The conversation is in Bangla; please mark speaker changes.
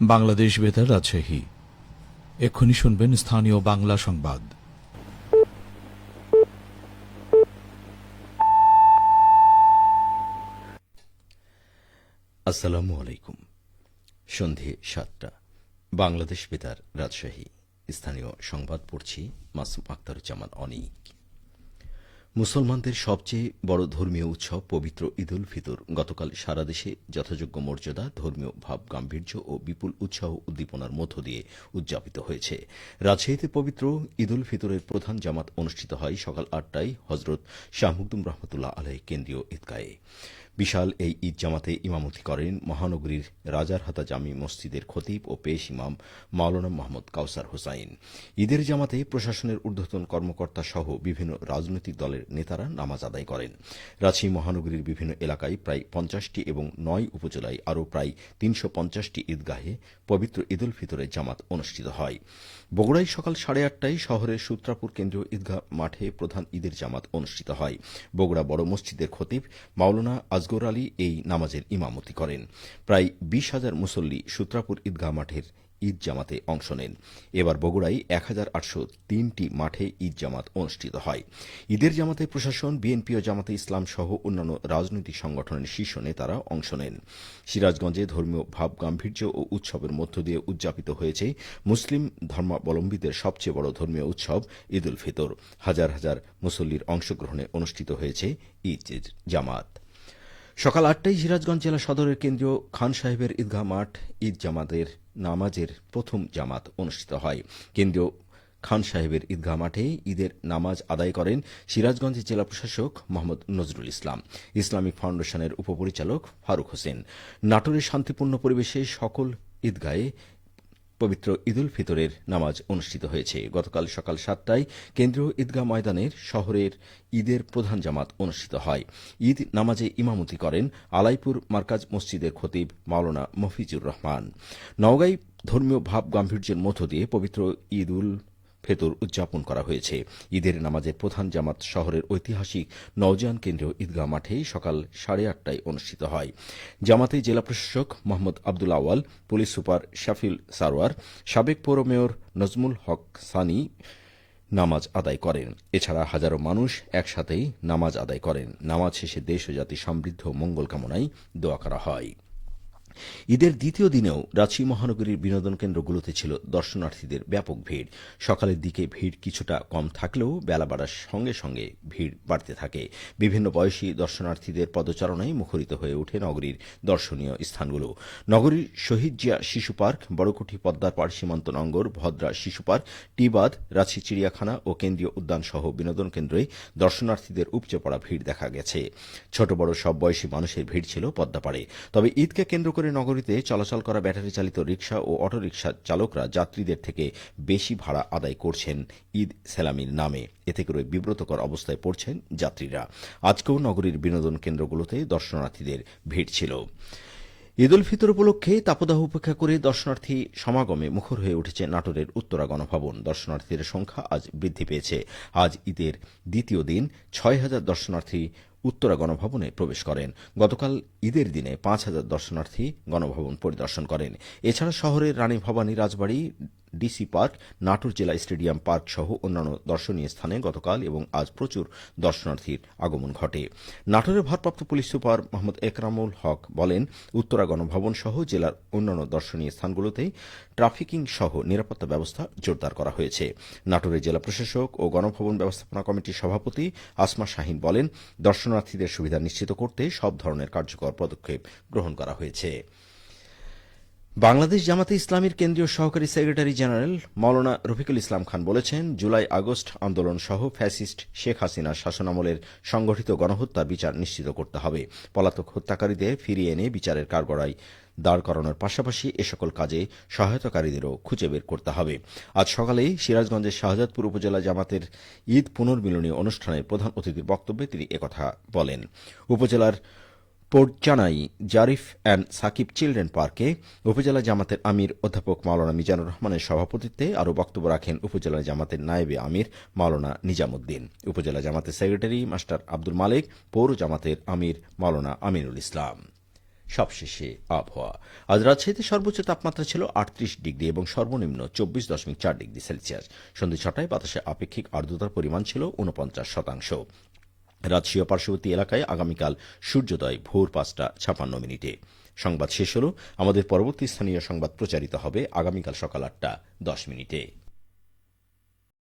Speaker 1: বাংলাদেশ বেতার রাজশাহী। এক্ষুনি শুনবেন স্থানীয় বাংলা সংবাদ।
Speaker 2: আসসালামু আলাইকুম। সন্ধে ৭টা। বাংলাদেশ বেতার রাজশাহী। স্থানীয় সংবাদ পড়ছি মাসুম আক্তারুজ্জামান অনিক। মুসলমানদের সবচেয়ে বড় ধর্মীয় উৎসব পবিত্র ঈদ উল ফিতর গতকাল সারা দেশে যথাযোগ্য মর্যাদা, ধর্মীয় ভাব গাম্ভীর্য ও বিপুল উৎসাহ উদ্দীপনার মধ্য দিয়ে উদযাপিত হয়েছে। রাজশাহীতে পবিত্র ঈদ উল ফিতরের প্রধান জামাত অনুষ্ঠিত হয় সকাল ৮টায় হজরত শাহ মখদুম রহমতুল্লাহ আলাইহ কেন্দ্রীয় ঈদগাহে। বিশাল এই ঈদ জামাতে ইমামতি করেন মহানগরীর রাজারহাতা জামি মসজিদের খতিব ও পেশ ইমাম মাওলানা মোহাম্মদ কাউসার হোসাইন। ঈদের জামাতে প্রশাসনের ঊর্ধ্বতন কর্মকর্তা সহ বিভিন্ন রাজনৈতিক দলের নেতারা নামাজ আদায় করেন। রাজশাহী মহানগরীর বিভিন্ন এলাকায় প্রায় ৫০টি এবং ৯ উপজেলায় আরও প্রায় ৩৫০টি ঈদগাহে পবিত্র ঈদ উল ফিতরের জামাত অনুষ্ঠিত হয়। বগুড়ায় সকাল ৮:৩০টায় শহরের সূত্রাপুর কেন্দ্রীয় ঈদগাহ মাঠে প্রধান ঈদের জামাত অনুষ্ঠিত হয়। বগুড়া বড় মসজিদের খতিব মাওলানা আজগর আলী এই নামাজের ইমামতি করেন। প্রায় ২০,০০০ মুসল্লি সূত্রাপুর ঈদগাহ মাঠের ঈদ জামাতে অংশ নেন। এবার বগুড়ায় ১,৮০৩টি মাঠে ঈদ জামাত অনুষ্ঠিত হয়। ঈদের জামাতে প্রশাসন, বিএনপি ও জামাতে ইসলাম সহ অন্যান্য রাজনৈতিক সংগঠনের শীর্ষ নেতারা অংশ নেন। সিরাজগঞ্জে ধর্মীয় ভাব গাম্ভীর্য ও উৎসবের মধ্য দিয়ে উদযাপিত হয়েছে মুসলিম ধর্মাবলম্বীদের সবচেয়ে বড় ধর্মীয় উৎসব ঈদ উল ফিতর। হাজার হাজার মুসল্লির অংশগ্রহণে অনুষ্ঠিত হয়েছে ঈদের জামাত। সকাল ৮টায় সিরাজগঞ্জ জেলা সদরের কেন্দ্রীয় খান সাহেবের ঈদগাহ মাঠ ঈদ জামাতের নামাজের প্রথম জামাত অনুষ্ঠিত হয়। কেন্দ্রীয় খান সাহেবের ঈদগাহ মাঠে ঈদের নামাজ আদায় করেন সিরাজগঞ্জের জেলা প্রশাসক মোহাম্মদ নজরুল ইসলাম, ইসলামিক ফাউন্ডেশনের উপপরিচালক ফারুক হোসেন। নাটোরের শান্তিপূর্ণ পরিবেশে সকল ঈদগাহে পবিত্র ঈদ উল ফিতরের নামাজ অনুষ্ঠিত হয়েছে। গতকাল সকাল ৭টায় কেন্দ্রীয় ঈদগাহ ময়দানের শহরের ঈদের প্রধান জামাত অনুষ্ঠিত হয়। ঈদ নামাজে ইমামতি করেন আলাইপুর মার্কাজ মসজিদের খতিব মাওলানা মফিজুর রহমান। নওগাঁয় ধর্মীয় ভাব গাম্ভীর্যের মধ্য দিয়ে পবিত্র ঈদ উল ফিতর উদযাপন করা হয়েছে। ঈদের নামাজের প্রধান জামাত শহরের ঐতিহাসিক নওজান কেন্দ্রীয় ঈদগাহ মাঠে সকাল ৮:৩০টায় অনুষ্ঠিত হয়। জামাতে জেলা প্রশাসক মোহাম্মদ আব্দুল আওয়াল, পুলিশ সুপার শাফিল সারোয়ার, সাবেক পৌর মেয়র নজমুল হক সানি নামাজ আদায় করেন। এছাড়া হাজারো মানুষ একসাথেই নামাজ আদায় করেন। নামাজ শেষে দেশ ও জাতি সমৃদ্ধ মঙ্গল কামনায় দোয়া করা হয়। ঈদের দ্বিতীয় দিনেও রাজশাহী মহানগরীর বিনোদন কেন্দ্রগুলোতে ছিল দর্শনার্থীদের ব্যাপক ভিড়। সকালের দিকে ভিড় কিছুটা কম থাকলেও বেলা বাড়ার সঙ্গে সঙ্গে ভিড় বাড়তে থাকে। বিভিন্ন বয়সী দর্শনার্থীদের পদচারণায় মুখরিত হয়ে ওঠে নগরীর দর্শনীয় স্থানগুলো। নগরীর শহীদ জিয়া শিশু পার্ক, বড়কুঠি পদ্মার পাড় সীমান্ত নঙ্গর, ভদ্রা শিশু পার্ক, টিবাদ, রাজশাহী চিড়িয়াখানা ও কেন্দ্রীয় উদ্যান সহ বিনোদন কেন্দ্রে দর্শনার্থীদের উপচে পড়া ভিড় দেখা গেছে। ছোট বড় সব বয়সী মানুষের ভিড় ছিল পদ্মাপাড়ে। তবে ঈদকে কেন্দ্র করে নগরীতে চলাচল করা ব্যাটারি চালিত রিকশা ও অটোরিকশা চালকরা যাত্রীদের থেকে বেশি ভাড়া আদায় করছেন ঈদ সেলামির নামে। এতে করে বিব্রতকর অবস্থায় পড়ছেন যাত্রীরা। আজকেও নগরীর বিনোদন কেন্দ্রগুলোতে দর্শনার্থীদের ভিড় ছিল। ঈদ উল ফিতর উপলক্ষে তাপদাহ উপেক্ষা করে দর্শনার্থী সমাগমে মুখর হয়ে উঠেছে নাটোরের উত্তরা গণভবন। দর্শনার্থীদের সংখ্যা আজ বৃদ্ধি পেয়েছে। আজ ঈদের দ্বিতীয় দিন ৬,০০০ দর্শনার্থী উত্তরা গণভবনে প্রবেশ করেন। গতকাল ঈদের দিনে ৫,০০০ দর্শনার্থী গণভবন পরিদর্শন করেন। এছাড়া শহরের রানী ভবানী রাজবাড়ী, ডিসি পার্ক, নাটোর জেলা স্টেডিয়াম পার্ক সহ অন্যান্য দর্শনীয় স্থানে গতকাল এবং আজ প্রচুর দর্শনার্থীর আগমন ঘটে। নাটোরের ভারপ্রাপ্ত পুলিশ সুপার মোহাম্মদ একরামুল হক বলেন, উত্তরা গণভবন সহ জেলার অন্যান্য দর্শনীয় স্থানগুলোতে ট্রাফিকিং সহ নিরাপত্তা ব্যবস্থা জোরদার করা হয়েছে। নাটোরের জেলা প্রশাসক ও গণভবন ব্যবস্থাপনা কমিটির সভাপতি আসমা শাহিন বলেন, দর্শনার্থীদের সুবিধা নিশ্চিত করতে সব ধরনের কার্যকর পদক্ষেপ গ্রহণ করা হয়েছে। বাংলাদেশ জামাতে ইসলামীর কেন্দ্রীয় সহকারী সেক্রেটারি জেনারেল মাওলানা রফিকুল ইসলাম খান বলেছেন, জুলাই আগস্ট আন্দোলন সহ ফ্যাসিস্ট শেখ হাসিনার শাসনামলের সংগঠিত গণহত্যার বিচার নিশ্চিত করতে হবে। পলাতক হত্যাকারীদের ফিরিয়ে এনে বিচারের কাঠগড়ায় দাঁড় করানোর পাশাপাশি এ সকল কাজে সহায়তাকারীদেরও খুঁজে বের করতে হবে। আজ সকালেই সিরাজগঞ্জের শাহজাদপুর উপজেলা জামাতের ঈদ পুনর্মিলনী অনুষ্ঠানের প্রধান অতিথির বক্তব্যে তিনি একথা বলেন। উপজেলার পোর্টচানাই জারিফ অ্যান্ড সাকিব চিলড্রেন পার্কে উপজেলা জামাতের আমির অধ্যাপক মাওলানা মিজানুর রহমানের সভাপতিত্বে আরও বক্তব্য রাখেন উপজেলা জামাতের নায়েবে আমির মাওলানা নিজামুদ্দিন, উপজেলা জামাতের সেক্রেটারি মাস্টার আব্দুল মালেক, পৌর জামাতের আমির মাওলানা আমিনুল ইসলাম। সবশেষে আবহাওয়া। আজ রাজশাহীতে সর্বোচ্চ তাপমাত্রা ছিল ৩৮ ডিগ্রি এবং সর্বনিম্ন ২৪.৪ ডিগ্রি সেলসিয়াস। সন্ধ্যে ৬টায় বাতাসে আপেক্ষিক আর্দ্রতার পরিমাণ ছিল ৪৯%। রাজশাহী ও পার্শ্ববর্তী এলাকায় আগামীকাল সূর্যোদয় ভোর ৫টা ৫৬ সংবাদ শেষ হল। আমাদের পরবর্তী স্থানীয় সংবাদ প্রচারিত হবে আগামীকাল সকাল ৮টা ১০।